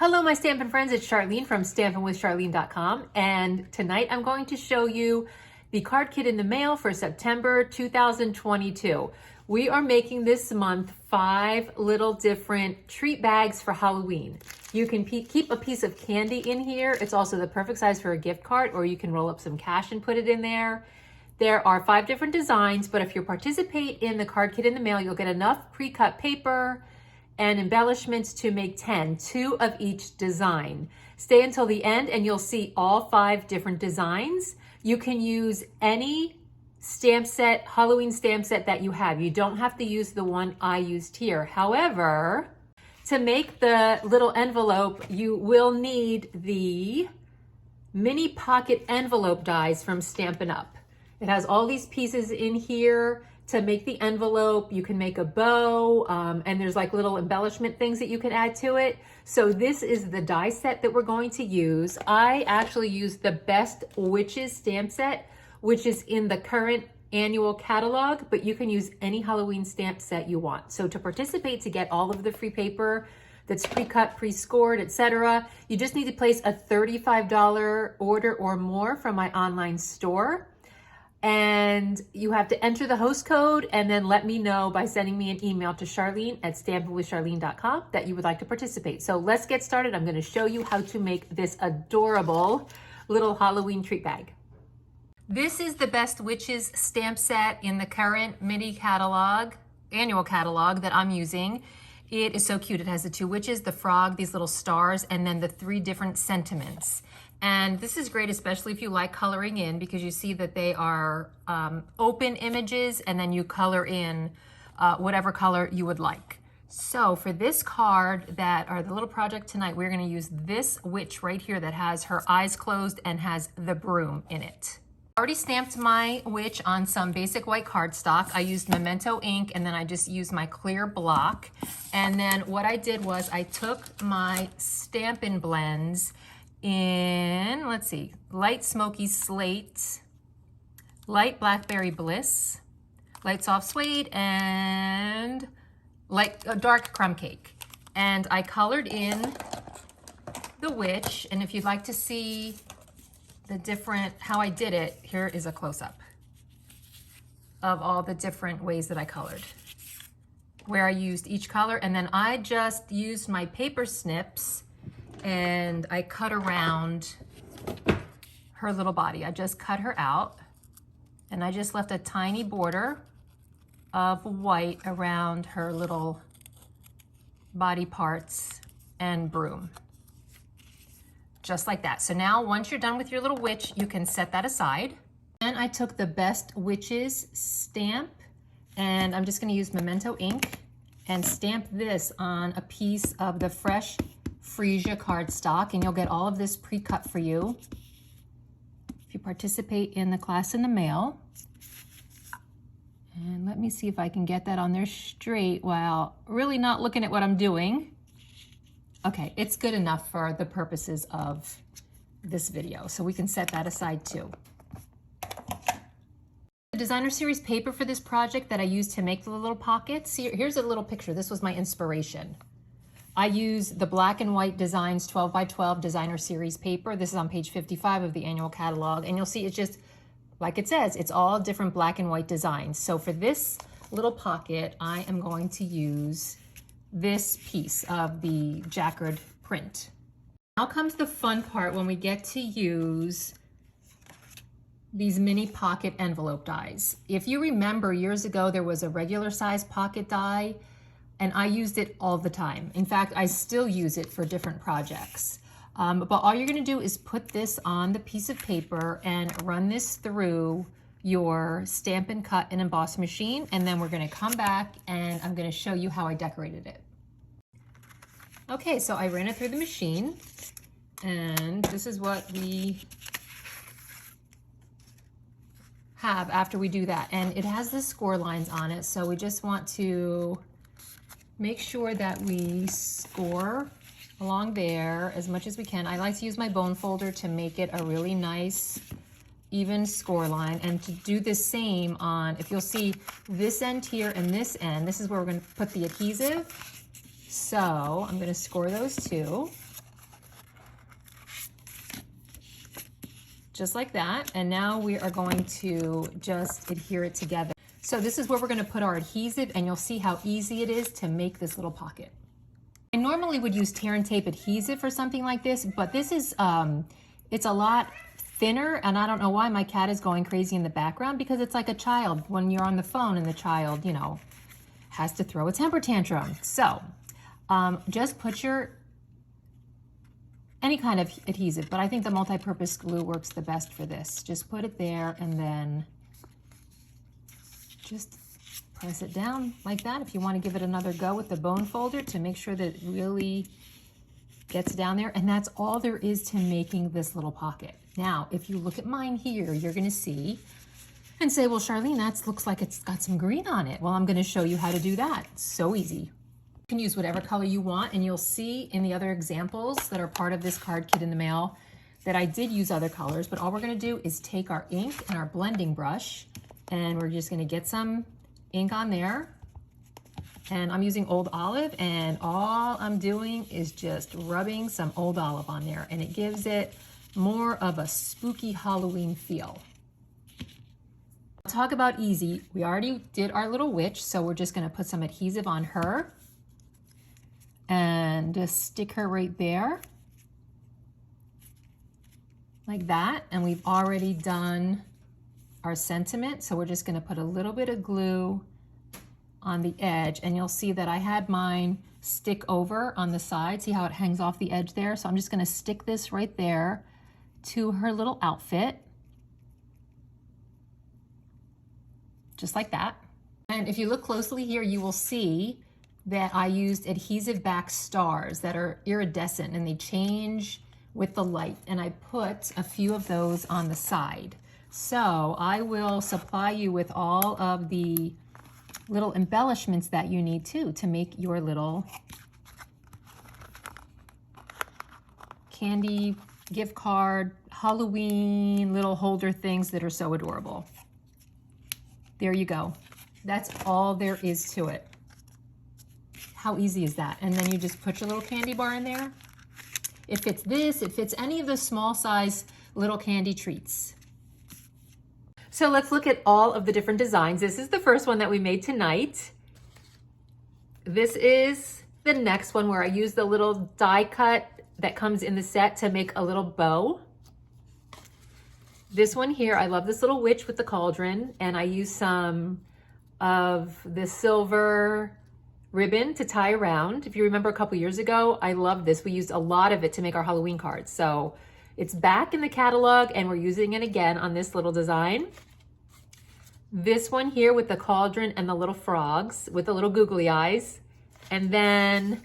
Hello, my Stampin' friends. It's Charlene from stampinwithcharlene.com, and tonight I'm going to show you the card kit in the mail for September 2022. We are making this month 5 little different treat bags for Halloween. You can keep a piece of candy in here. It's also the perfect size for a gift card, or you can roll up some cash and put it in there. There are 5 different designs, but if you participate in the card kit in the mail, you'll get enough pre-cut paper and embellishments to make 10, 2 of each design. Stay until the end and you'll see all 5 different designs. You can use any stamp set, Halloween stamp set that you have. You don't have to use the one I used here. However, to make the little envelope, you will need the mini pocket envelope dies from Stampin' Up. It has all these pieces in here to make the envelope. You can make a bow, and there's like little embellishment things that you can add to it. So this is the die set that we're going to use. I actually used the Best Witches stamp set, which is in the current annual catalog, but you can use any Halloween stamp set you want. So to participate, to get all of the free paper that's pre-cut, pre-scored, etc., you just need to place a $35 order or more from my online store. And you have to enter the host code and then let me know by sending me an email to Charlene@stampinwithcharlene.com that you would like to participate. So let's get started. I'm going to show you how to make this adorable little Halloween treat bag. This is the Best Witches stamp set in the current mini catalog, annual catalog that I'm using. It is so cute. It has the 2 witches, the frog, these little stars, and then the 3 different sentiments. And this is great, especially if you like coloring in, because you see that they are open images, and then you color in whatever color you would like. So for this card or the little project tonight, we're gonna use this witch right here that has her eyes closed and has the broom in it. I already stamped my witch on some basic white cardstock. I used Memento ink, and then I just used my clear block. And then what I did was I took my Stampin' blends in, let's see, light smoky slate, light blackberry bliss, light soft suede, and dark crumb cake. And I colored in the witch, and if you'd like to see how I did it, here is a close-up of all the different ways that I colored, where I used each color, and then I just used my paper snips and I cut around her little body. I just cut her out, and I just left a tiny border of white around her little body parts and broom. Just like that. So now once you're done with your little witch, you can set that aside. And I took the Best Witches stamp, and I'm just gonna use Memento ink and stamp this on a piece of the fresh Freesia cardstock, and you'll get all of this pre-cut for you if you participate in the class in the mail. And let me see if I can get that on there straight while really not looking at what I'm doing. Okay, it's good enough for the purposes of this video, so we can set that aside too. The designer series paper for this project that I used to make the little pockets, here's a little picture. This was my inspiration. I use the black and white designs 12 by 12 designer series paper. This is on page 55 of the annual catalog, and you'll see it's just, like it says, it's all different black and white designs. So for this little pocket, I am going to use this piece of the jacquard print. Now comes the fun part when we get to use these mini pocket envelope dies. If you remember, years ago there was a regular size pocket die, and I used it all the time. In fact, I still use it for different projects. But all you're gonna do is put this on the piece of paper and run this through your Stampin' Cut and Emboss machine, and then we're gonna come back and I'm gonna show you how I decorated it. Okay, so I ran it through the machine, and this is what we have after we do that. And it has the score lines on it, so we just want to make sure that we score along there as much as we can. I like to use my bone folder to make it a really nice, even score line, and to do the same on, if you'll see this end here and this end, this is where we're going to put the adhesive. So I'm going to score those two. just like that. And now we are going to just adhere it together. So this is where we're going to put our adhesive, and you'll see how easy it is to make this little pocket. I normally would use tear and tape adhesive for something like this, but this is, it's a lot thinner, and I don't know why my cat is going crazy in the background, because it's like a child when you're on the phone and the child, you know, has to throw a temper tantrum. So just put your, any kind of adhesive, but I think the multi-purpose glue works the best for this. Just put it there and then just press it down like that. If you want to give it another go with the bone folder to make sure that it really gets down there. And that's all there is to making this little pocket. Now, if you look at mine here, you're going to see and say, well, Charlene, that looks like it's got some green on it. Well, I'm going to show you how to do that. It's so easy. You can use whatever color you want, and you'll see in the other examples that are part of this card kit in the mail that I did use other colors, but all we're going to do is take our ink and our blending brush, and we're just going to get some ink on there. And I'm using Old Olive, and all I'm doing is just rubbing some Old Olive on there, and it gives it more of a spooky Halloween feel. Talk about easy. We already did our little witch, so we're just going to put some adhesive on her and just stick her right there like that. And we've already done our sentiment, so we're just going to put a little bit of glue on the edge, and you'll see that I had mine stick over on the side. See how it hangs off the edge there? So I'm just going to stick this right there to her little outfit, just like that. And if you look closely here, you will see that I used adhesive back stars that are iridescent, and they change with the light, and I put a few of those on the side. So I will supply you with all of the little embellishments that you need to make your little candy, gift card, Halloween little holder things that are so adorable. There you go. That's all there is to it. How easy is that? And then you just put your little candy bar in there. It fits this, it fits any of the small size little candy treats. So let's look at all of the different designs. This is the first one that we made tonight. This is the next one where I use the little die cut that comes in the set to make a little bow. This one here, I love this little witch with the cauldron, and I use some of the silver ribbon to tie around. If you remember a couple years ago, I love this. We used a lot of it to make our Halloween cards. So it's back in the catalog, and we're using it again on this little design. This one here with the cauldron and the little frogs with the little googly eyes. And then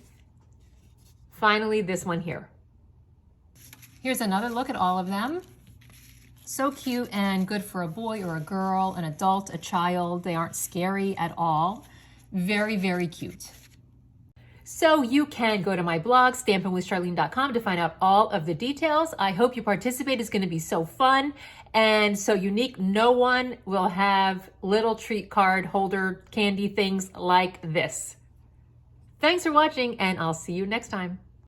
finally this one here. Here's another look at all of them. So cute and good for a boy or a girl, an adult, a child. They aren't scary at all. Very, very cute. So you can go to my blog, stampinwithcharlene.com, to find out all of the details. I hope you participate. It's going to be so fun and so unique. No one will have little treat card holder candy things like this. Thanks for watching, and I'll see you next time.